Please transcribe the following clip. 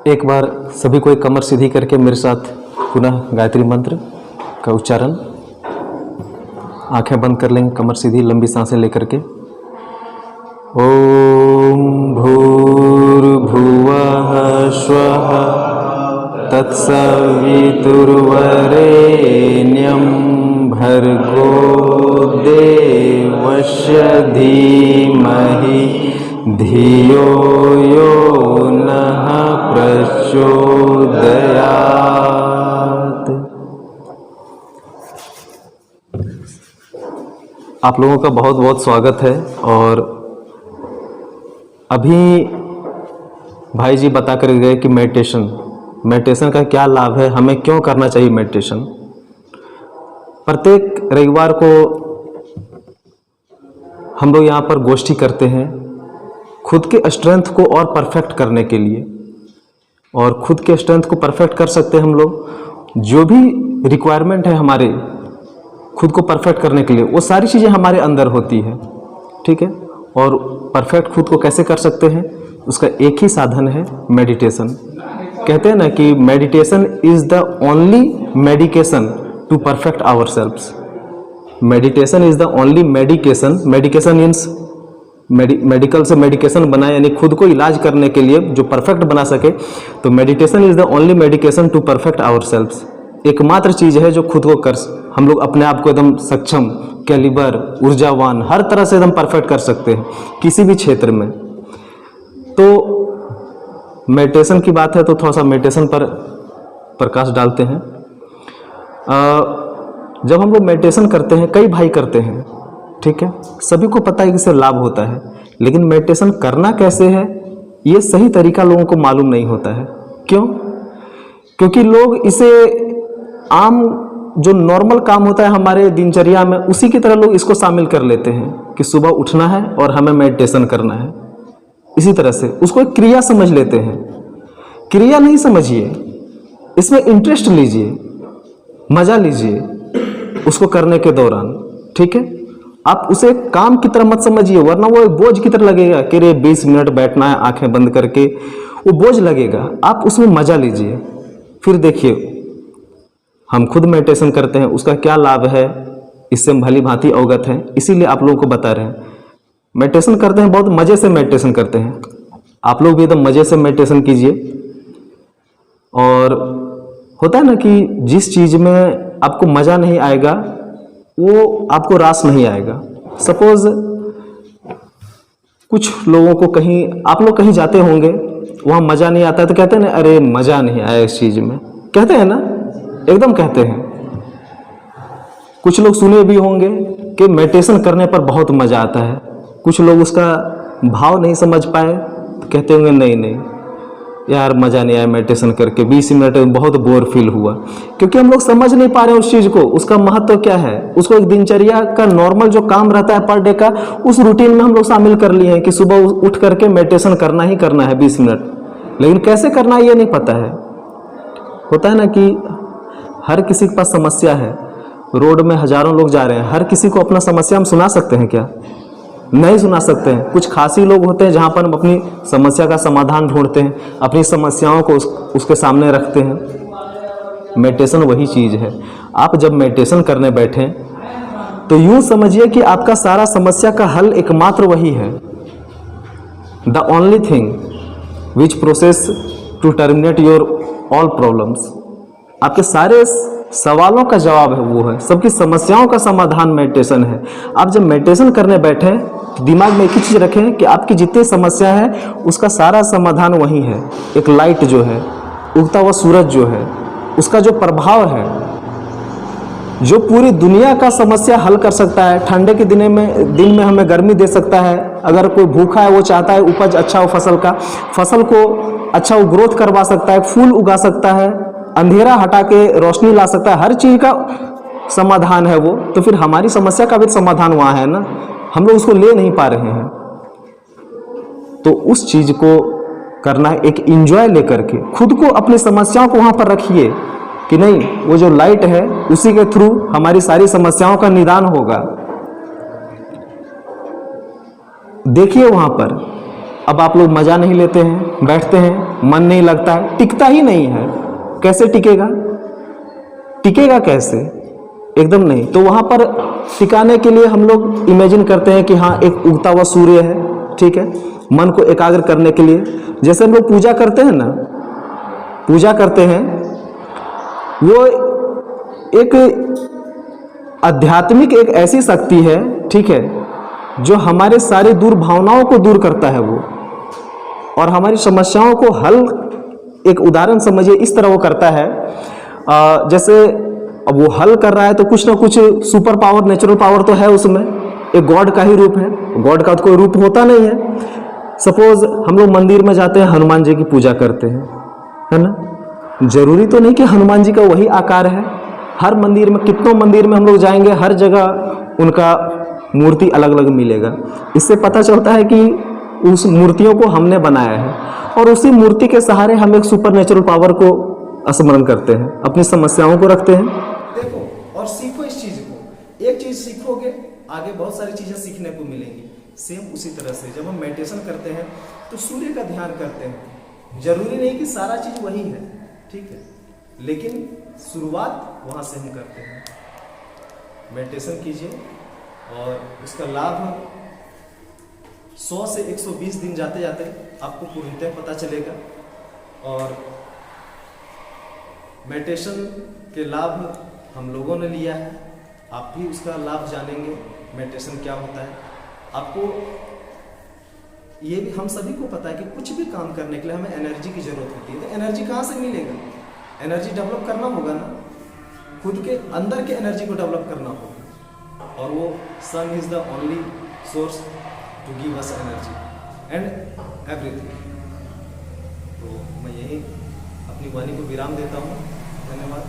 एक बार सभी को एक कमर सीधी करके मेरे साथ पुनः गायत्री मंत्र का उच्चारण। आंखें बंद कर लेंगे, कमर सीधी, लंबी सांसें लेकर के। ओम भूर्भुवः स्वः तत्सवितुर्वरेण्यं भर्गो देवस्य धीमहि धियो यो नः प्रचोदयात्। आप लोगों का बहुत बहुत स्वागत है। और अभी भाई जी बता कर गए कि मेडिटेशन का क्या लाभ है, हमें क्यों करना चाहिए मेडिटेशन। प्रत्येक रविवार को हम लोग यहाँ पर गोष्ठी करते हैं खुद के स्ट्रेंथ को और परफेक्ट करने के लिए। और खुद के स्ट्रेंथ को परफेक्ट कर सकते हैं हम लोग, जो भी रिक्वायरमेंट है हमारे खुद को परफेक्ट करने के लिए, वो सारी चीज़ें हमारे अंदर होती है, ठीक है। और परफेक्ट खुद को कैसे कर सकते हैं, उसका एक ही साधन है मेडिटेशन। कहते हैं ना कि meditation is the only medication to perfect ourselves. Meditation is the only medication, medication means medical से मेडिकेशन बना, यानी खुद को इलाज करने के लिए जो परफेक्ट बना सके। तो meditation is the only medication to perfect ourselves. एकमात्र चीज़ है जो खुद को कर, हम लोग अपने आप को एकदम सक्षम, कैलिबर, ऊर्जावान, हर तरह से एकदम परफेक्ट कर सकते हैं किसी भी क्षेत्र में। तो मेडिटेशन की बात है तो थोड़ा सा मेडिटेशन पर प्रकाश डालते हैं। जब हम लोग मेडिटेशन करते हैं, कई भाई करते हैं, ठीक है, सभी को पता है कि इससे लाभ होता है, लेकिन मेडिटेशन करना कैसे है ये सही तरीका लोगों को मालूम नहीं होता है। क्यों? क्योंकि लोग इसे आम जो नॉर्मल काम होता है हमारे दिनचर्या में, उसी की तरह लोग इसको शामिल कर लेते हैं कि सुबह उठना है और हमें मेडिटेशन करना है। इसी तरह से उसको एक क्रिया समझ लेते हैं। क्रिया नहीं समझिए, इसमें इंटरेस्ट लीजिए, मजा लीजिए उसको करने के दौरान, ठीक है। आप उसे काम की तरह मत समझिए, वरना वो एक बोझ की तरह लगेगा कि रे 20 मिनट बैठना है आंखें बंद करके, वो बोझ लगेगा। आप उसमें मजा लीजिए, फिर देखिए हम खुद मेडिटेशन करते हैं, उसका क्या लाभ है इससे हम भली भांति अवगत हैं, इसीलिए आप लोगों को बता रहे हैं। मेडिटेशन करते हैं, बहुत मज़े से मेडिटेशन करते हैं। आप लोग भी एकदम मज़े से मेडिटेशन कीजिए। और होता है ना कि जिस चीज़ में आपको मज़ा नहीं आएगा वो आपको रास नहीं आएगा। सपोज कुछ लोगों को कहीं, आप लोग कहीं जाते होंगे, वहाँ मज़ा नहीं आता तो कहते हैं ना, अरे मज़ा नहीं आया इस चीज़ में, कहते हैं ना, एकदम कहते हैं। कुछ लोग सुने भी होंगे कि मेडिटेशन करने पर बहुत मज़ा आता है। कुछ लोग उसका भाव नहीं समझ पाए तो कहते होंगे नहीं यार मज़ा नहीं आया मेडिटेशन करके, 20 मिनट में बहुत बोर फील हुआ। क्योंकि हम लोग समझ नहीं पा रहे उस चीज़ को, उसका महत्व क्या है। उसको एक दिनचर्या का नॉर्मल जो काम रहता है पर डे का, उस रूटीन में हम लोग शामिल कर लिए हैं कि सुबह उठ करके मेडिटेशन करना ही करना है 20 मिनट। लेकिन कैसे करना है ये नहीं पता है। होता है ना कि हर किसी के पास समस्या है, रोड में हजारों लोग जा रहे हैं, हर किसी को अपना समस्या हम सुना सकते हैं क्या? नहीं सुना सकते हैं। कुछ खासी लोग होते हैं जहाँ पर हम अपनी समस्या का समाधान ढूंढते हैं, अपनी समस्याओं को उसके सामने रखते हैं। मेडिटेशन वही चीज़ है। आप जब मेडिटेशन करने बैठें तो यूँ समझिए कि आपका सारा समस्या का हल एकमात्र वही है। The only thing which process to terminate your all problems. आपके सारे सवालों का जवाब है, वो है सबकी समस्याओं का समाधान मेडिटेशन है। आप जब मेडिटेशन करने बैठें तो दिमाग में एक ही चीज़ रखें कि आपकी जितनी समस्या है उसका सारा समाधान वही है। एक लाइट जो है, उगता हुआ सूरज जो है, उसका जो प्रभाव है, जो पूरी दुनिया का समस्या हल कर सकता है। ठंडे के दिन में हमें गर्मी दे सकता है। अगर कोई भूखा है वो चाहता है उपज अच्छा हो फसल का, फसल को अच्छा वो ग्रोथ करवा सकता है, फूल उगा सकता है, अंधेरा हटा के रोशनी ला सकता है, हर चीज़ का समाधान है वो। तो फिर हमारी समस्या का भी समाधान वहाँ है ना, हम लोग उसको ले नहीं पा रहे हैं। तो उस चीज़ को करना है एक इंजॉय लेकर के, खुद को अपनी समस्याओं को वहाँ पर रखिए कि नहीं, वो जो लाइट है उसी के थ्रू हमारी सारी समस्याओं का निदान होगा। देखिए वहाँ पर अब आप लोग मज़ा नहीं लेते हैं, बैठते हैं, मन नहीं लगता है, टिकता ही नहीं है। कैसे टिकेगा? टिकेगा कैसे? एकदम नहीं। तो वहाँ पर टिकाने के लिए हम लोग इमेजिन करते हैं कि हाँ एक उगता हुआ सूर्य है, ठीक है, मन को एकाग्र करने के लिए। जैसे हम लोग पूजा करते हैं ना, पूजा करते हैं, वो एक आध्यात्मिक एक ऐसी शक्ति है, ठीक है, जो हमारे सारी दुर्भावनाओं को दूर करता है वो, और हमारी समस्याओं को हल, एक उदाहरण समझिए इस तरह वो करता है, जैसे अब वो हल कर रहा है तो कुछ ना कुछ सुपर पावर, नेचुरल पावर तो है उसमें, एक गॉड का ही रूप है। गॉड का तो कोई रूप होता नहीं है। सपोज हम लोग मंदिर में जाते हैं, हनुमान जी की पूजा करते हैं, है ना, जरूरी तो नहीं कि हनुमान जी का वही आकार है। हर मंदिर में, कितनों मंदिर में हम लोग जाएंगे, हर जगह उनका मूर्ति अलग अलग मिलेगा। इससे पता चलता है कि उस मूर्तियों को हमने बनाया है, और उसी मूर्ति के सहारे हम एक सुपर नेचुरल पावर को स्मरण करते हैं, अपनी समस्याओं को रखते हैं। देखो और सीखो इस चीज को। एक चीज सीखोगे, आगे बहुत सारी चीजें सीखने को मिलेंगी। सेम उसी तरह से जब हम मेडिटेशन करते हैं तो सूर्य का ध्यान करते हैं। जरूरी नहीं कि सारा चीज वही है, ठीक है, लेकिन शुरुआत वहां से हम करते हैं। मेडिटेशन कीजिए और उसका लाभ 100 से 120 दिन जाते जाते आपको पूर्णतः पता चलेगा। और मेडिटेशन के लाभ हम लोगों ने लिया है, आप भी उसका लाभ जानेंगे। मेडिटेशन क्या होता है, आपको ये भी, हम सभी को पता है कि कुछ भी काम करने के लिए हमें एनर्जी की जरूरत होती है। तो एनर्जी कहाँ से मिलेगा? एनर्जी डेवलप करना होगा ना, खुद के अंदर के एनर्जी को डेवलप करना होगा, और वो sun is the only source to give us energy and everything. तो मैं यही अपनी वाणी को विराम देता हूँ। धन्यवाद।